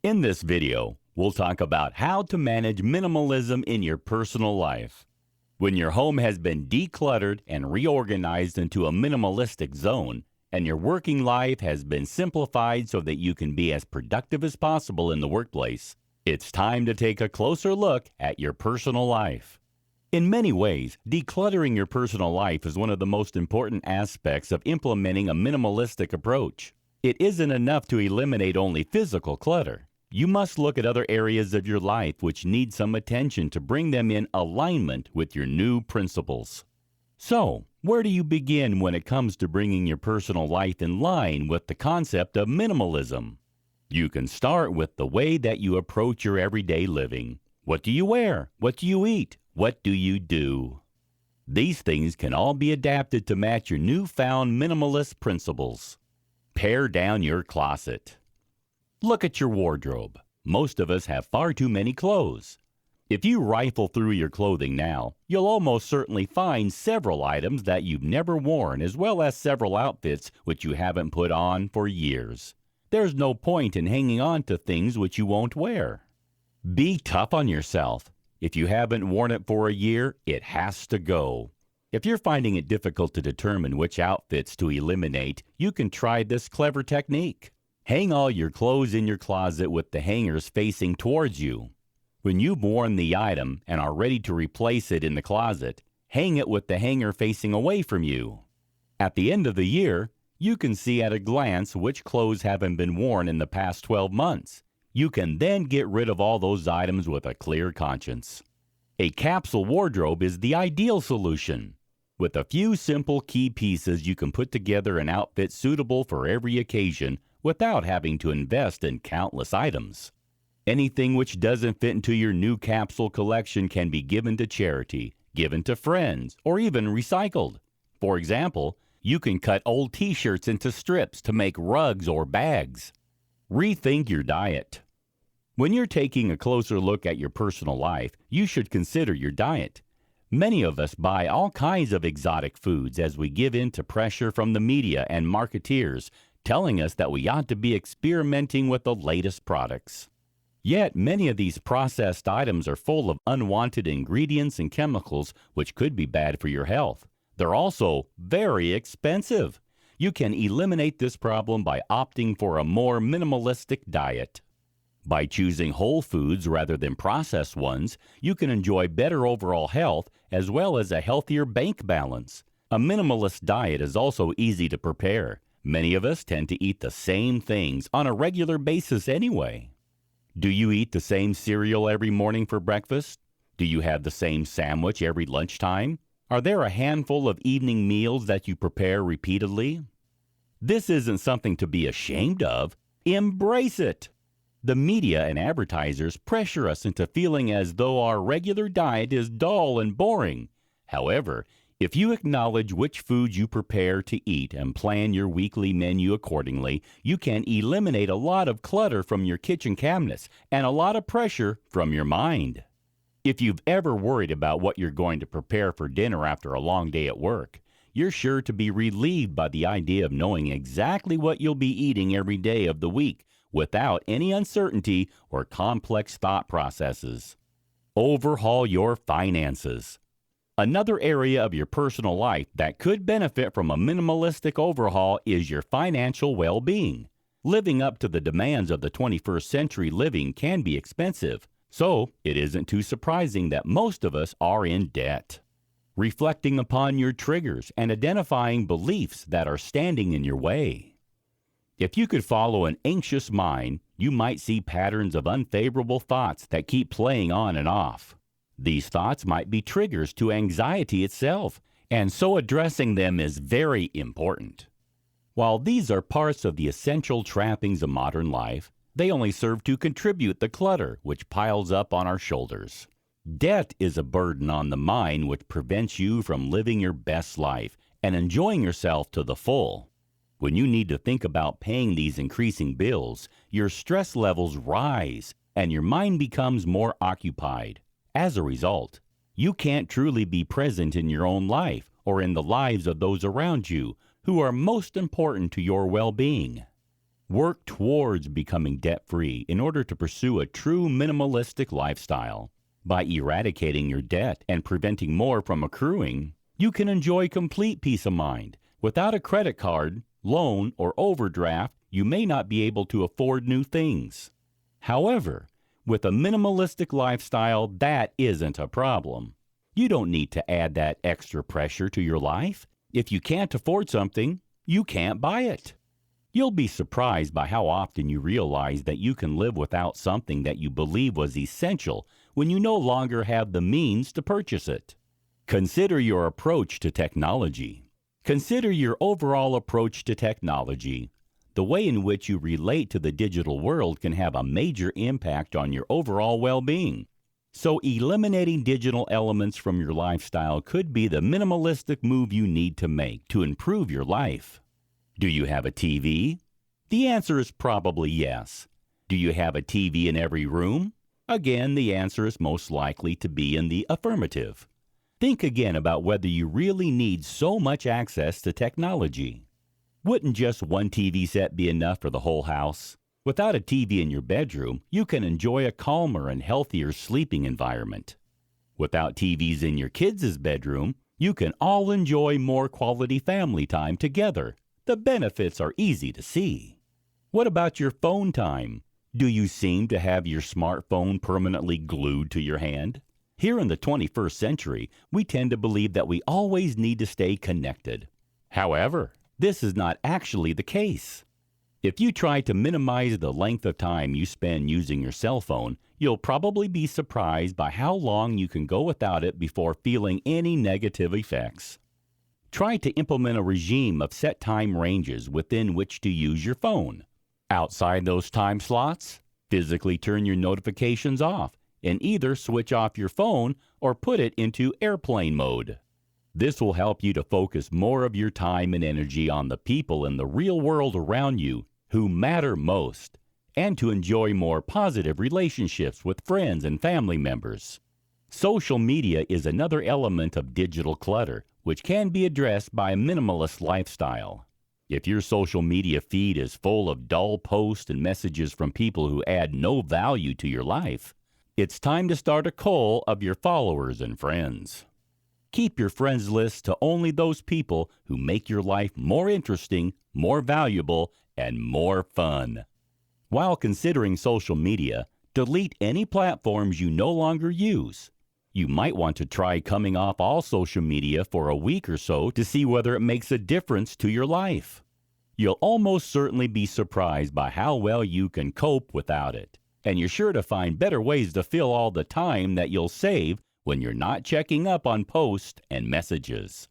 In this video, we'll talk about how to manage minimalism in your personal life. When your home has been decluttered and reorganized into a minimalistic zone, and your working life has been simplified so that you can be as productive as possible in the workplace, it's time to take a closer look at your personal life. In many ways, decluttering your personal life is one of the most important aspects of implementing a minimalistic approach. It isn't enough to eliminate only physical clutter. You must look at other areas of your life which need some attention to bring them in alignment with your new principles. So, where do you begin when it comes to bringing your personal life in line with the concept of minimalism? You can start with the way that you approach your everyday living. What do you wear? What do you eat? What do you do? These things can all be adapted to match your newfound minimalist principles. Pare down your closet. Look at your wardrobe. Most of us have far too many clothes. If you rifle through your clothing now, you'll almost certainly find several items that you've never worn, as well as several outfits which you haven't put on for years. There's no point in hanging on to things which you won't wear. Be tough on yourself. If you haven't worn it for a year, it has to go. If you're finding it difficult to determine which outfits to eliminate, you can try this clever technique. Hang all your clothes in your closet with the hangers facing towards you. When you've worn the item and are ready to replace it in the closet, hang it with the hanger facing away from you. At the end of the year, you can see at a glance which clothes haven't been worn in the past 12 months. You can then get rid of all those items with a clear conscience. A capsule wardrobe is the ideal solution. With a few simple key pieces, you can put together an outfit suitable for every occasion without having to invest in countless items. Anything which doesn't fit into your new capsule collection can be given to charity, given to friends, or even recycled. For example, you can cut old t-shirts into strips to make rugs or bags. Rethink your diet. When you're taking a closer look at your personal life, you should consider your diet. Many of us buy all kinds of exotic foods as we give in to pressure from the media and marketeers telling us that we ought to be experimenting with the latest products. Yet many of these processed items are full of unwanted ingredients and chemicals which could be bad for your health. They're also very expensive. You can eliminate this problem by opting for a more minimalistic diet. By choosing whole foods rather than processed ones, you can enjoy better overall health as well as a healthier bank balance. A minimalist diet is also easy to prepare. Many of us tend to eat the same things on a regular basis anyway. Do you eat the same cereal every morning for breakfast? Do you have the same sandwich every lunchtime? Are there a handful of evening meals that you prepare repeatedly? This isn't something to be ashamed of. Embrace it! The media and advertisers pressure us into feeling as though our regular diet is dull and boring. However, if you acknowledge which foods you prepare to eat and plan your weekly menu accordingly, you can eliminate a lot of clutter from your kitchen cabinets and a lot of pressure from your mind. If you've ever worried about what you're going to prepare for dinner after a long day at work, you're sure to be relieved by the idea of knowing exactly what you'll be eating every day of the week without any uncertainty or complex thought processes. Overhaul your finances. Another area of your personal life that could benefit from a minimalistic overhaul is your financial well-being. Living up to the demands of the 21st century living can be expensive, so it isn't too surprising that most of us are in debt. Reflecting upon your triggers and identifying beliefs that are standing in your way. If you could follow an anxious mind, you might see patterns of unfavorable thoughts that keep playing on and off. These thoughts might be triggers to anxiety itself, and so addressing them is very important. While these are parts of the essential trappings of modern life, they only serve to contribute the clutter which piles up on our shoulders. Debt is a burden on the mind which prevents you from living your best life and enjoying yourself to the full. When you need to think about paying these increasing bills, your stress levels rise and your mind becomes more occupied. As a result, you can't truly be present in your own life or in the lives of those around you who are most important to your well-being. Work towards becoming debt-free in order to pursue a true minimalistic lifestyle. By eradicating your debt and preventing more from accruing, you can enjoy complete peace of mind. Without a credit card, loan, or overdraft, you may not be able to afford new things. However, with a minimalistic lifestyle, that isn't a problem. You don't need to add that extra pressure to your life. If you can't afford something, you can't buy it. You'll be surprised by how often you realize that you can live without something that you believe was essential when you no longer have the means to purchase it. Consider your approach to technology. Consider your overall approach to technology. The way in which you relate to the digital world can have a major impact on your overall well-being. So eliminating digital elements from your lifestyle could be the minimalistic move you need to make to improve your life. Do you have a TV? The answer is probably yes. Do you have a TV in every room? Again, the answer is most likely to be in the affirmative. Think again about whether you really need so much access to technology. Wouldn't just one TV set be enough for the whole house? Without a TV in your bedroom, you can enjoy a calmer and healthier sleeping environment. Without TVs in your kids' bedroom, you can all enjoy more quality family time together. The benefits are easy to see. What about your phone time? Do you seem to have your smartphone permanently glued to your hand? Here in the 21st century, we tend to believe that we always need to stay connected. However, this is not actually the case. If you try to minimize the length of time you spend using your cell phone, you'll probably be surprised by how long you can go without it before feeling any negative effects. Try to implement a regime of set time ranges within which to use your phone. Outside those time slots, physically turn your notifications off and either switch off your phone or put it into airplane mode. This will help you to focus more of your time and energy on the people in the real world around you who matter most, and to enjoy more positive relationships with friends and family members. Social media is another element of digital clutter, which can be addressed by a minimalist lifestyle. If your social media feed is full of dull posts and messages from people who add no value to your life, it's time to start a cull of your followers and friends. Keep your friends list to only those people who make your life more interesting, more valuable, and more fun. While considering social media, delete any platforms you no longer use. You might want to try coming off all social media for a week or so to see whether it makes a difference to your life. You'll almost certainly be surprised by how well you can cope without it, and you're sure to find better ways to fill all the time that you'll save when you're not checking up on posts and messages.